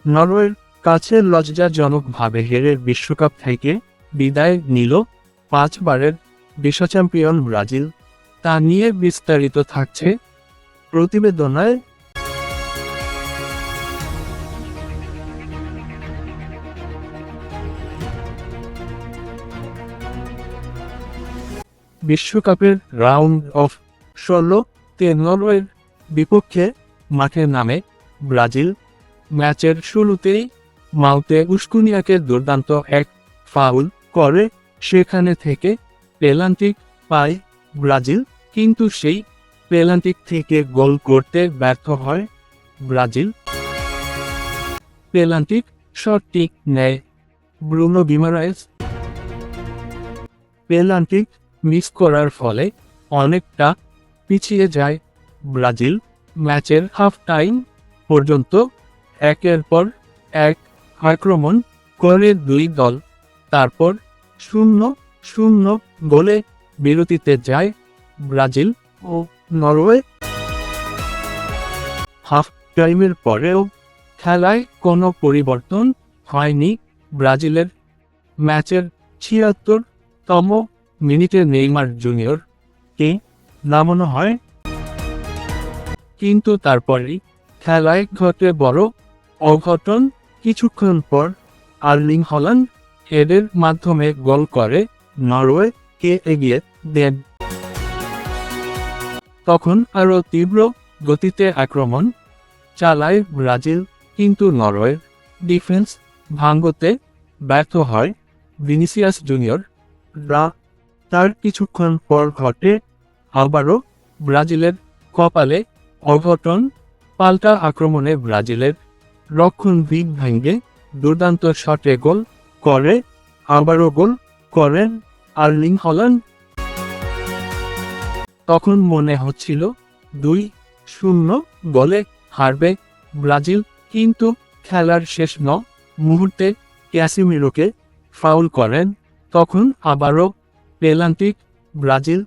নরওয়ের কাছে লজ্জাজনকভাবে হেরে বিশ্বকাপ থেকে বিদায় নিল 5 বারের বিশ্ব চ্যাম্পিয়ন ব্রাজিল। তা নিয়ে বিস্তারিত থাকছে প্রতিবেদনায়। বিশ্বকাপের রাউন্ড অফ 16-তে নরওয়ের বিপক্ষে মাঠে নামে ব্রাজিল। ম্যাচের শুরুতেই মাউতে উস্কুনিয়াকে দুর্দান্ত এক ফাউল করে সেখানে থেকে পেনাল্টি পায় ব্রাজিল, কিন্তু সেই পেনাল্টি থেকে গোল করতে ব্যর্থ হয় ব্রাজিল। পেনাল্টি শটটি নেয় ব্রুনো গিমারায়েস। পেনাল্টি মিস করার ফলে অনেকটা পিছিয়ে যায় ব্রাজিল। ম্যাচের হাফ টাইম পর্যন্ত একের পর এক আক্রমণ করে দুই দল, তারপর 0-0 গোলে বিরতিতে যায় ব্রাজিল ও নরওয়ে। হাফ টাইমের পরেও খেলায় কোনো পরিবর্তন হয়নি ব্রাজিলের। ম্যাচের 76তম মিনিটে নেইমার জুনিয়রকে নামানো হয়, কিন্তু তারপরই খেলায় ঘটে বড় অঘটন। কিছুক্ষণ পর আর্লিং হল্যান্ড হেডের মাধ্যমে গোল করে নরওয়েকে এগিয়ে দেন। তখন আরও তীব্র গতিতে আক্রমণ চালায় ব্রাজিল, কিন্তু নরওয়ের ডিফেন্স ভাঙতে ব্যর্থ হয় ভিনিসিয়াস জুনিয়র। তার কিছুক্ষণ পর ঘটে আবারও ব্রাজিলের কপালে অঘটন। পাল্টা আক্রমণে ব্রাজিলের রক্ষণভাগ ভেঙে দুর্দান্ত শটে গোল করে আবারও গোল করেন আর্লিং হল্যান্ড। তখন মনে হচ্ছিল 2-0 গোলে হারবে ব্রাজিল, কিন্তু খেলার শেষ মুহূর্তে ক্যাসিমিরোকে ফাউল করেন। তখন আবারও পেনাল্টি ব্রাজিল।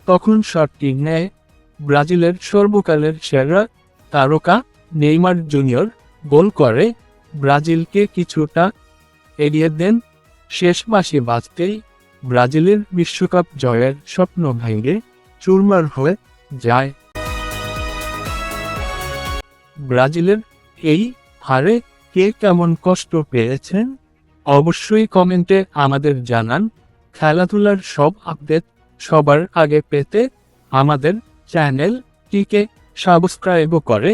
তখন শটটি নেয় ব্রাজিলের সর্বকালের সেরা তারকা নেইমার জুনিয়র। গোল করে ব্রাজিলকে কিছুটা এগিয়ে দেন। শেষ বাঁশি বাজতেই ব্রাজিলের বিশ্বকাপ জয়ের স্বপ্ন ভেঙে চুরমার হয়ে যায়। ব্রাজিলের এই হারে কে কেমন কষ্ট পেয়েছেন অবশ্যই কমেন্টে আমাদের জানান। খেলাধুলার সব আপডেট সবার আগে পেতে আমাদের চ্যানেলটিকে সাবস্ক্রাইব করে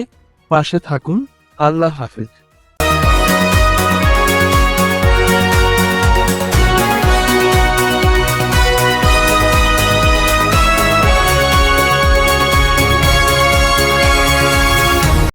পাশে থাকুন। আল্লাহ হাফেজ।